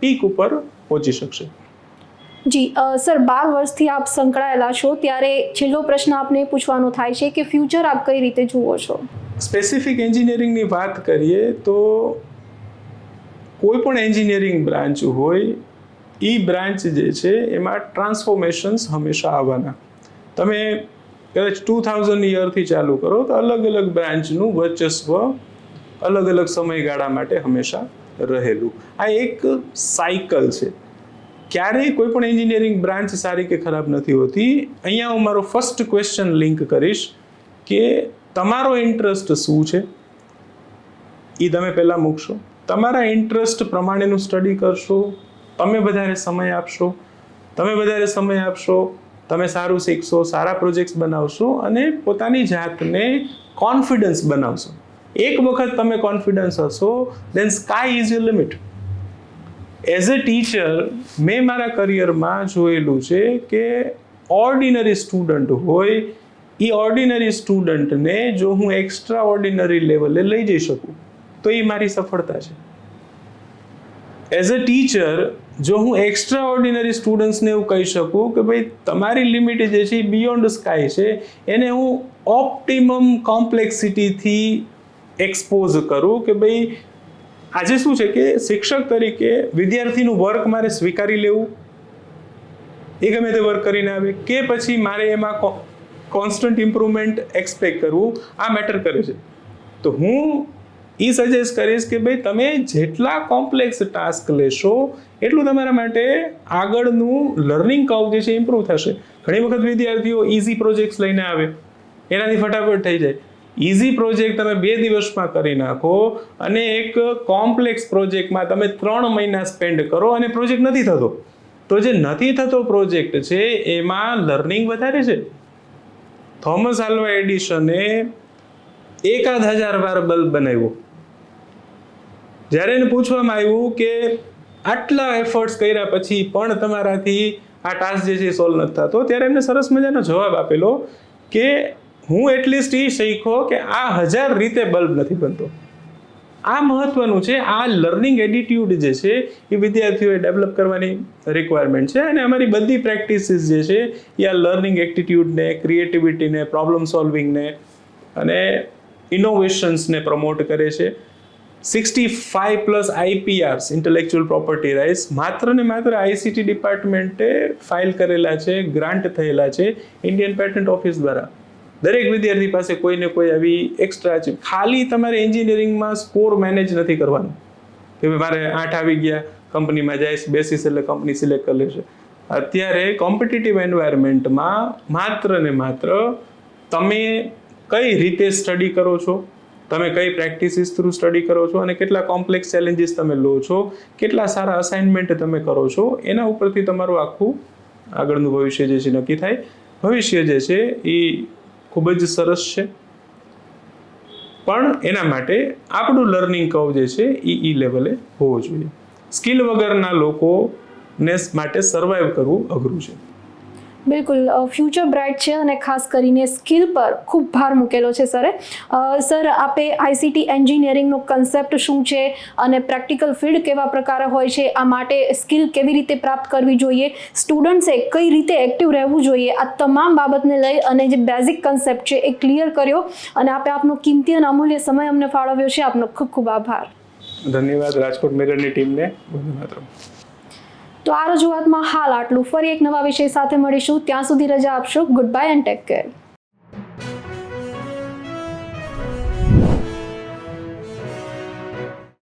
Peak ઉપર પહોંચી શકશે. જી સર, 12 વર્ષથી આપ સંકળાયેલા છો, ત્યારે છેલ્લો પ્રશ્ન આપને પૂછવાનો થાય છે કે ફ્યુચર આપ કઈ રીતે જુઓ છો? સ્પેસિફિક એન્જિનિયરિંગની વાત કરીએ તો કોઈ પણ એન્જિનિયરિંગ બ્રાન્ચ હોય એ બ્રાન્ચ જે છે એમાં ટ્રાન્સફોર્મેશન્સ હંમેશા આવવાના. તમે કદાચ 2000 યરથી ચાલુ કરો તો અલગ અલગ બ્રાન્ચનું વર્ચસ્વ અલગ અલગ સમયગાળા માટે હંમેશા રહેલું. આ એક સાયકલ છે. ક્યારેય કોઈ પણ એન્જિનિયરિંગ બ્રાન્ચ સારી કે ખરાબ નથી હોતી. અહીંયા હું મારો ફર્સ્ટ ક્વેશ્ચન લિંક કરીશ કે તમારો ઇન્ટરેસ્ટ શું છે એ તમે પહેલાં મૂકશો. તમારા ઇન્ટરેસ્ટ પ્રમાણેનું સ્ટડી કરશો, તમે વધારે સમય આપશો. તમે સારું શીખશો, સારા પ્રોજેક્ટ્સ બનાવશો અને પોતાની જાતને કોન્ફિડન્સ બનાવશો. એક વખત તમે કોન્ફિડન્સ હશો, then sky is your limit. As a teacher મેં મારા કરિયરમાં જોયેલું છે કે ઓર્ડિનરી સ્ટુડન્ટ હોય, એ ઓર્ડિનરી સ્ટુડન્ટને જો હું એક્સ્ટ્રા ઓર્ડિનરી લેવલે લઈ જઈ શકું તો એ મારી સફળતા છે. એઝ અ ટીચર જો હું એક્સ્ટ્રા ઓર્ડિનરી સ્ટુડન્ટ્સને એવું કહી શકું કે ભાઈ તમારી લિમિટ જે છે એ બિયોન્ડ સ્કાય છે, એને હું ઓપ્ટિમમ કોમ્પ્લેક્સિટીથી એક્સપોઝ કરું કે ભાઈ આજે શું છે કે શિક્ષક તરીકે વિદ્યાર્થીનું વર્ક મારે સ્વીકારી લેવું, એ ગમે તે વર્ક કરીને આવે, કે પછી મારે એમાં કોન્સ્ટન્ટ ઇમ્પ્રુવમેન્ટ એક્સપેક્ટ કરવું, આ મેટર કરે છે. તો હું એ સજેસ્ટ કરીશ કે ભાઈ તમે જેટલા કોમ્પ્લેક્સ ટાસ્ક લેશો એટલું તમારા માટે આગળનું લર્નિંગ કર્વ જે છે ઇમ્પ્રૂવ થશે. ઘણી વખત વિદ્યાર્થીઓ ઇઝી પ્રોજેક્ટ્સ લઈને આવે, એનાથી ફટાફટ થઈ જાય. ઇઝી પ્રોજેક્ટ તમે 2 દિવસમાં કરી નાખો અને એક કોમ્પ્લેક્સ પ્રોજેક્ટમાં તમે 3 મહિના સ્પેન્ડ કરો અને પ્રોજેક્ટ નથી થતો. તો જે નથી થતો પ્રોજેક્ટ છે એમાં લર્નિંગ વધારે છે. થોમસ આલ્વા એડિસને 1000 વાર બલ્બ બનાવ્યો. જ્યારે એને પૂછવામાં આવ્યું કે આટલા એફર્ટ્સ કર્યા પછી પણ તમારાથી આ ટાસ્ક જે છે સોલ્વ નથી થતો, ત્યારે એમને સરસ મજાનો જવાબ આપેલો કે હું એટલીસ્ટ એ શીખો કે આ 1000 રીતે બલ્બ નથી બનતો. આ મહત્વનું છે. આ લર્નિંગ એટીટ્યુડ જે છે એ વિદ્યાર્થીઓએ ડેવલપ કરવાની રિક્વાયરમેન્ટ છે અને અમારી બધી પ્રેક્ટિસીસ જે છે એ આ લર્નિંગ એટીટ્યુડને, ક્રિએટિવિટીને, પ્રોબ્લેમ સોલ્વિંગને અને ઇનોવેશન્સને પ્રમોટ કરે છે. 65+ IPRs ઇન્ટેલેક્ચ્યુઅલ પ્રોપર્ટી રાઇટ્સ માત્ર ને માત્ર ICT ડિપાર્ટમેન્ટે ફાઇલ કરેલા છે, ગ્રાન્ટ થયેલા છે ઇન્ડિયન પેટન્ટ ઓફિસ દ્વારા. દરેક વિદ્યાર્થી પાસે કોઈને કોઈ આવી એક્સ્ટ્રા છે. ખાલી તમારે એન્જિનિયરિંગમાં સ્કોર મેનેજ નથી કરવાનું કે મારે 8 આવી ગયા, કંપનીમાં જઈશ, બેસીસ એટલે કંપની સિલેક્ટ કરી લેશે. અત્યારે કોમ્પિટિટિવ એન્વાયરમેન્ટમાં માત્ર ને માત્ર તમે કઈ રીતે સ્ટડી કરો છો, તમે કઈ પ્રેક્ટિસીસ થ્રુ સ્ટડી કરો છો અને કેટલા કોમ્પ્લેક્સ ચેલેન્જીસ તમે લો છો, કેટલા સારા અસાઇનમેન્ટ તમે કરો છો, એના ઉપરથી તમારું આખું આગળનું ભવિષ્ય જે છે નક્કી થાય. ભવિષ્ય જે છે એ ખૂબ જ સરસ છે, પણ એના માટે આપણું લર્નિંગ કર્વ જે છે એ લેવલે હોવો જોઈએ. સ્કિલ વગરના લોકોને માટે સર્વાઈવ કરવું અઘરું છે. બિલકુલ, ફ્યુચર બ્રાઇટ છે અને ખાસ કરીને સ્કિલ પર ખૂબ ભાર મૂકેલો છે સરે. સર, આપે ICT એન્જિનિયરિંગનો કન્સેપ્ટ શું છે અને પ્રેક્ટિકલ ફિલ્ડ કેવા પ્રકારે હોય છે, આ માટે સ્કિલ કેવી રીતે પ્રાપ્ત કરવી જોઈએ, સ્ટુડન્ટ્સે કઈ રીતે એક્ટિવ રહેવું જોઈએ, આ તમામ બાબતને લઈ અને જે બેઝિક કન્સેપ્ટ છે એ ક્લિયર કર્યો અને આપે આપનો કિંમતી અને અમૂલ્ય સમય અમને ફાળવ્યો છે. આપનો ખૂબ ખૂબ આભાર. ધન્યવાદ રાજકોટ મિરરની ટીમને. તો આ રજૂઆતમાં હાલ આટલું. ફરી એક નવા વિષય સાથે મળીશું. ત્યાં સુધી રજા આપશો. Good bye and take care.